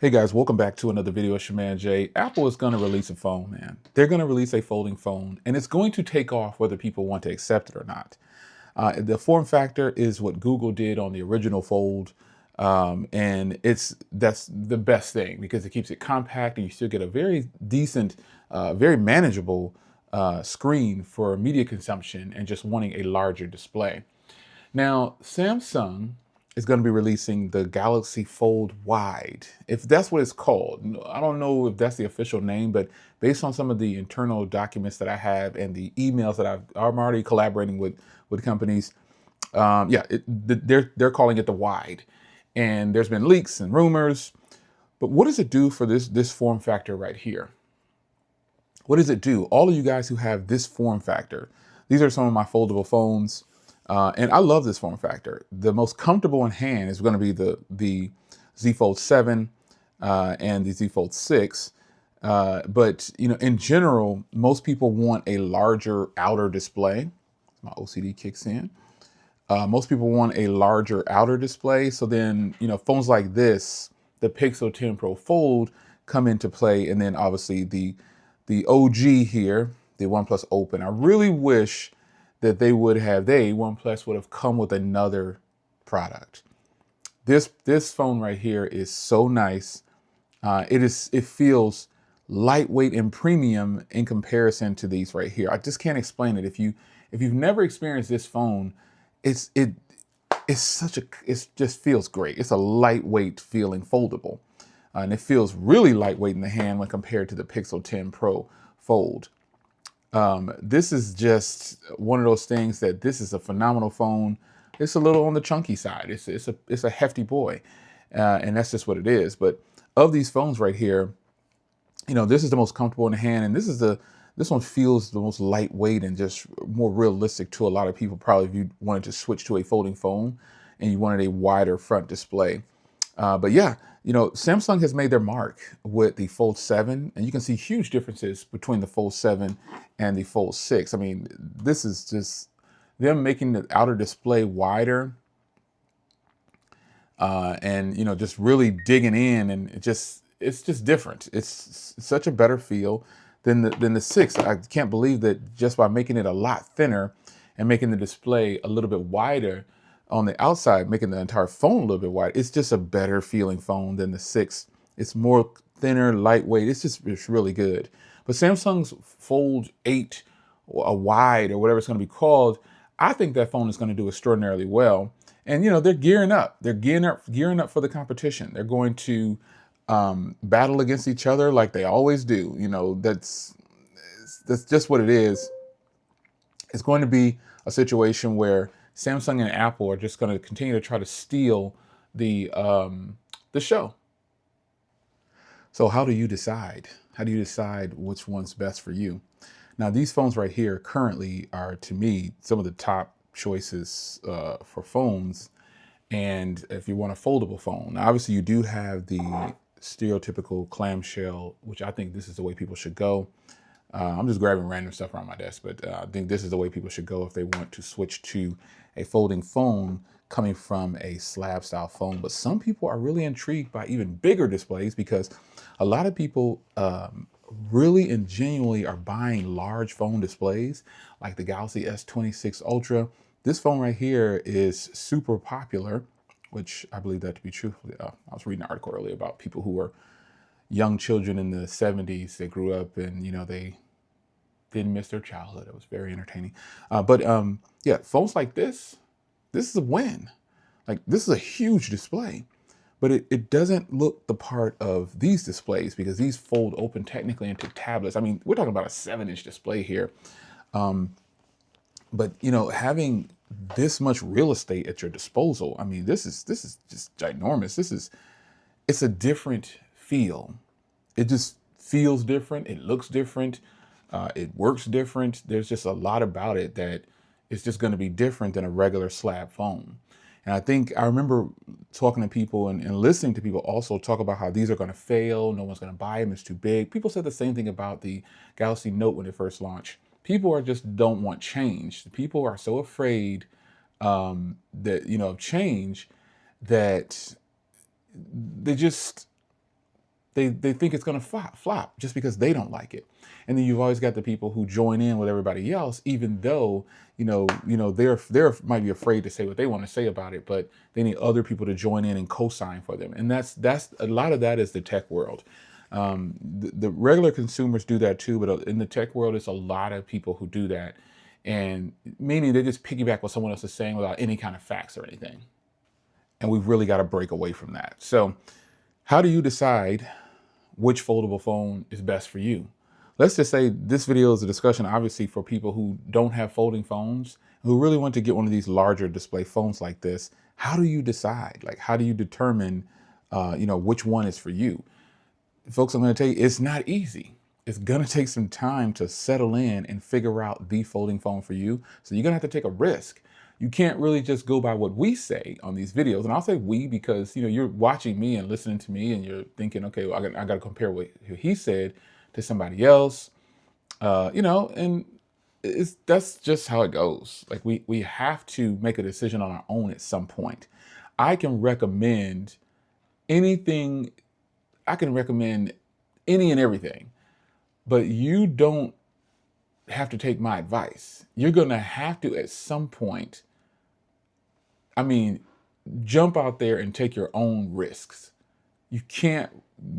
Hey guys, welcome back to another video. It's your man Jay. Apple is going to release a phone, man. They're going to release a folding phone, and it's going to take off whether people want to accept it or not. The form factor is what Google did on the original Fold, and that's the best thing because it keeps it compact and you still get a very decent, very manageable screen for media consumption and just wanting a larger display. Now, Samsung is going to be releasing the Galaxy Fold Wide, if that's what it's called. I don't know if that's the official name, but based on some of the internal documents that I have and the emails that I'm already collaborating with companies, they're calling it the Wide. And there's been leaks and rumors, but what does it do for this form factor right here? What does it do? All of you guys who have this form factor, these are some of my foldable phones, and I love this form factor. The most comfortable in hand is going to be the Z Fold 7 and the Z Fold 6. But in general, most people want a larger outer display. My OCD kicks in. Most people want a larger outer display. So then, phones like this, the Pixel 10 Pro Fold, come into play, and then obviously the OG here, the OnePlus Open. I really wish that OnePlus would have come with another product. This phone right here is so nice. It feels lightweight and premium in comparison to these right here. I just can't explain it. If you've never experienced this phone, it just feels great. It's a lightweight feeling foldable. And it feels really lightweight in the hand when compared to the Pixel 10 Pro Fold. This is just one of those things that this is a phenomenal phone. It's a little on the chunky side. It's a hefty boy, and that's just what it is. But of these phones right here, this is the most comfortable in the hand, and this one feels the most lightweight and just more realistic to a lot of people. Probably if you wanted to switch to a folding phone and you wanted a wider front display. But yeah, Samsung has made their mark with the Fold 7, and you can see huge differences between the Fold 7 and the Fold 6. I mean, this is just them making the outer display wider, and just really digging in, and it's just different. It's such a better feel than the 6. I can't believe that just by making it a lot thinner and making the display a little bit wider on the outside, making the entire phone a little bit wide, it's just a better feeling phone than the 6. It's more thinner, lightweight. It's really good. But Samsung's Fold 8, or a wide, or whatever it's going to be called, I think that phone is going to do extraordinarily well. And they're gearing up. They're gearing up for the competition. They're going to battle against each other like they always do. That's just what it is. It's going to be a situation where Samsung and Apple are just going to continue to try to steal the show. So how do you decide? How do you decide which one's best for you? Now, these phones right here currently are, to me, some of the top choices for phones. And if you want a foldable phone, now, obviously you do have the stereotypical clamshell, which I think this is the way people should go. I'm just grabbing random stuff around my desk, but I think this is the way people should go if they want to switch to a folding phone coming from a slab style phone. But some people are really intrigued by even bigger displays because a lot of people really and genuinely are buying large phone displays like the Galaxy S26 Ultra. This phone right here is super popular, which I believe that to be true. I was reading an article earlier about people who were young children in the 70s. They grew up and, they didn't miss their childhood. It was very entertaining. Yeah, phones like this is a win. Like, this is a huge display, but it doesn't look the part of these displays because these fold open technically into tablets. I mean, we're talking about a 7-inch display here. But having this much real estate at your disposal, I mean, this is just ginormous. It's a different feel. It just feels different. It looks different. It works different. There's just a lot about it that it's just going to be different than a regular slab phone. And I remember talking to people and listening to people also talk about how these are going to fail. No one's going to buy them. It's too big. People said the same thing about the Galaxy Note when it first launched. People just don't want change. People are so afraid that of change that they just They think it's going to flop just because they don't like it. And then you've always got the people who join in with everybody else, even though they're might be afraid to say what they want to say about it, but they need other people to join in and co-sign for them. And that's a lot of that is the tech world. The regular consumers do that too, but in the tech world, it's a lot of people who do that, and meaning they just piggyback what someone else is saying without any kind of facts or anything. And we've really got to break away from that. So, how do you decide which foldable phone is best for you? Let's just say this video is a discussion, obviously, for people who don't have folding phones, who really want to get one of these larger display phones like this. How do you decide? Like, how do you determine, which one is for you? Folks, I'm going to tell you, it's not easy. It's going to take some time to settle in and figure out the folding phone for you. So you're going to have to take a risk. You can't really just go by what we say on these videos. And I'll say we because, you're watching me and listening to me and you're thinking, okay, well, I got to compare what he said to somebody else, and that's just how it goes. Like we have to make a decision on our own at some point. I can recommend anything. I can recommend any and everything, but you don't have to take my advice. You're going to have to, at some point, jump out there and take your own risks. You can't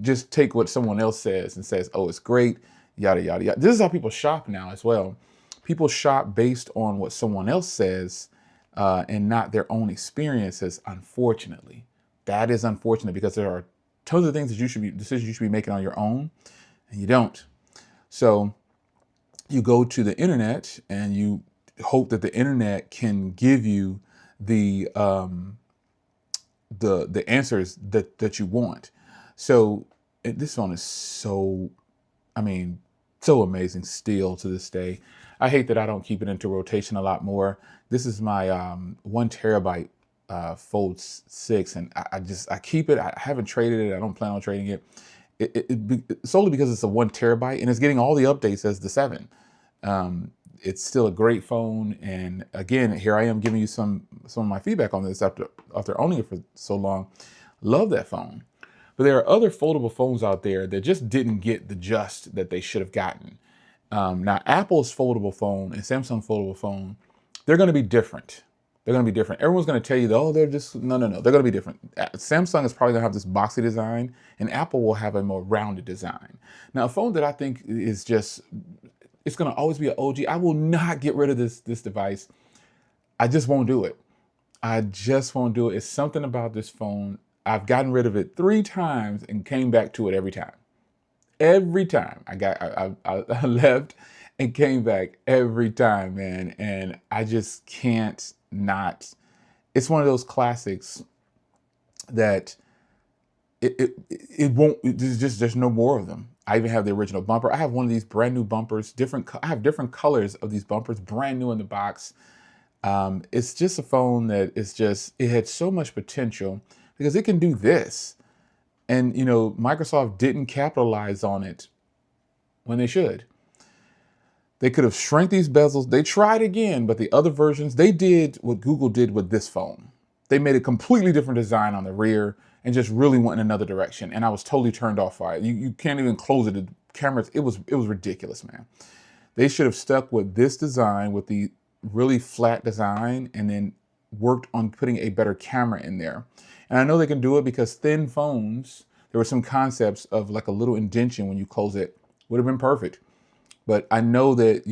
just take what someone else says and says, oh, it's great, yada, yada, yada. This is how people shop now as well. People shop based on what someone else says and not their own experiences, unfortunately. That is unfortunate because there are tons of decisions you should be making on your own, and you don't. So you go to the internet and you hope that the internet can give you the answers that you want. So this phone is so amazing still to this day. I hate that I don't keep it into rotation a lot more. This is my 1 terabyte Fold 6, and I keep it. I haven't traded it. I don't plan on trading it. Solely because it's a 1 terabyte and it's getting all the updates as the 7. It's still a great phone, and again, here I am giving you some of my feedback on this after owning it for so long. Love that phone. But there are other foldable phones out there that just didn't get the just that they should have gotten. Now, Apple's foldable phone and Samsung foldable phone, they're going to be different. They're going to be different. Everyone's going to tell you, oh, they're just, no. They're going to be different. Samsung is probably going to have this boxy design, and Apple will have a more rounded design. Now, a phone that I think is just, it's going to always be an OG. I will not get rid of this device. I just won't do it. I just won't do it. It's something about this phone. I've gotten rid of it 3 times and came back to it every time. Every time I left and came back every time, man. And I just can't not. It's one of those classics that it won't. There's no more of them. I even have the original bumper. I have one of these brand new bumpers. I have different colors of these bumpers, brand new in the box. It's just a phone that it had so much potential because it can do this. And, Microsoft didn't capitalize on it when they should. They could have shrank these bezels. They tried again, but the other versions, they did what Google did with this phone. They made a completely different design on the rear and just really went in another direction. And I was totally turned off by it. You can't even close it. The cameras, it was ridiculous, man. They should have stuck with this design, with the really flat design, and then worked on putting a better camera in there. And I know they can do it because thin phones, there were some concepts of like a little indentation when you close it, would have been perfect. But I know that,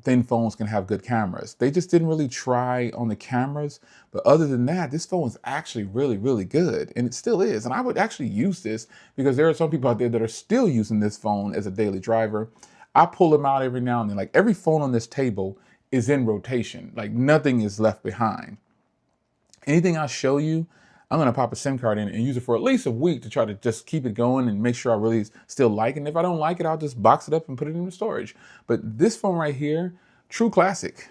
thin phones can have good cameras. They just didn't really try on the cameras. But other than that, this phone is actually really, really good. And it still is. And I would actually use this because there are some people out there that are still using this phone as a daily driver. I pull them out every now and then. Like every phone on this table is in rotation. Like nothing is left behind. Anything I show you, I'm going to pop a SIM card in and use it for at least a week to try to just keep it going and make sure I really still like it. And if I don't like it, I'll just box it up and put it in the storage. But this phone right here, true classic.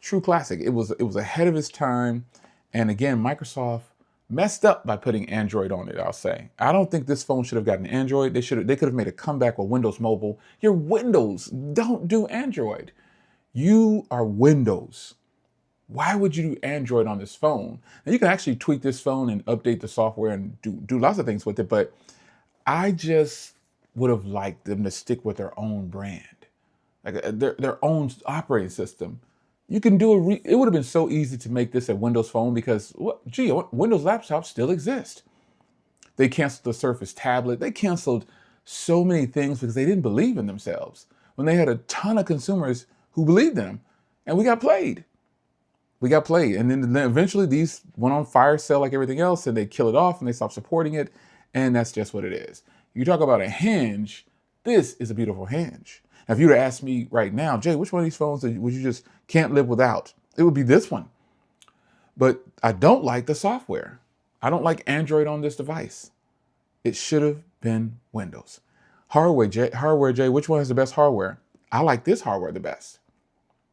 True classic. It was ahead of its time. And again, Microsoft messed up by putting Android on it, I'll say. I don't think this phone should have gotten Android. They could have made a comeback with Windows Mobile. Your Windows don't do Android. You are Windows. Why would you do Android on this phone? Now you can actually tweak this phone and update the software and do lots of things with it, but I just would have liked them to stick with their own brand, like their own operating system. You can do it would have been so easy to make this a Windows phone because Windows laptops still exist. They canceled the Surface tablet. They canceled so many things because they didn't believe in themselves when they had a ton of consumers who believed in them, and we got played. We got played, and then eventually these went on fire sale like everything else, and they kill it off and they stop supporting it, and that's just what it is. You talk about a hinge. This is a beautiful hinge. Now, if you were to ask me right now, Jay, which one of these phones would you just can't live without? It would be this one. But I don't like the software. I don't like Android on this device. It should have been Windows. Hardware, Jay, which one has the best hardware? I like this hardware the best.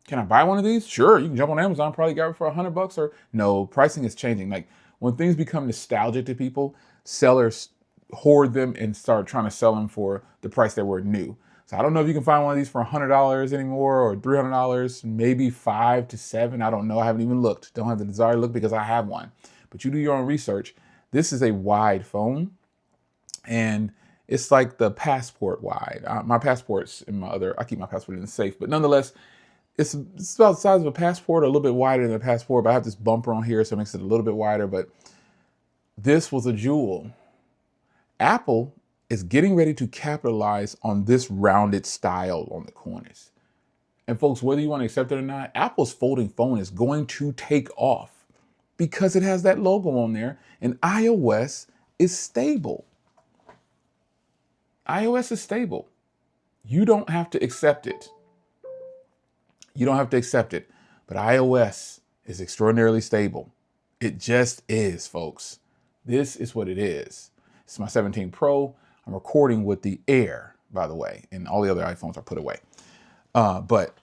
Can I buy one of these? Sure, you can jump on Amazon, probably get it for $100 or no, pricing is changing. Like when things become nostalgic to people, sellers hoard them and start trying to sell them for the price they were new. So I don't know if you can find one of these for $100 anymore or $300, maybe 5 to 7. I don't know. I haven't even looked. Don't have the desire to look because I have one. But you do your own research. This is a wide phone, and it's like the Passport wide. My Passport's in my other. I keep my Passport in the safe, but nonetheless, it's about the size of a Passport, a little bit wider than a Passport. But I have this bumper on here, so it makes it a little bit wider. But this was a jewel. Apple is getting ready to capitalize on this rounded style on the corners. And folks, whether you want to accept it or not, Apple's folding phone is going to take off because it has that logo on there, and iOS is stable. iOS is stable. You don't have to accept it. You don't have to accept it. But iOS is extraordinarily stable. It just is, folks. This is what it is. It's my 17 Pro. I'm recording with the Air, by the way, and all the other iPhones are put away. But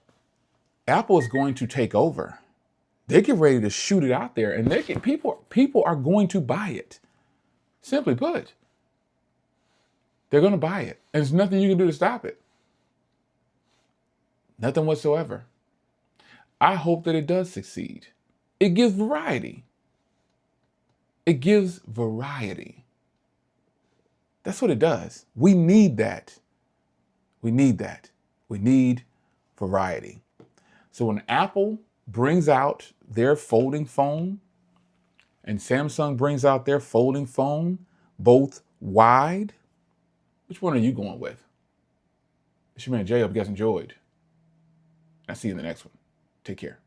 Apple is going to take over. They get ready to shoot it out there, and people are going to buy it. Simply put, they're going to buy it, and there's nothing you can do to stop it. Nothing whatsoever. I hope that it does succeed. It gives variety. It gives variety. That's what it does. We need that. We need that. We need variety. So when Apple brings out their folding phone and Samsung brings out their folding phone, both wide, which one are you going with? It's your man Jay. Hope you guys enjoyed. I'll see you in the next one. Take care.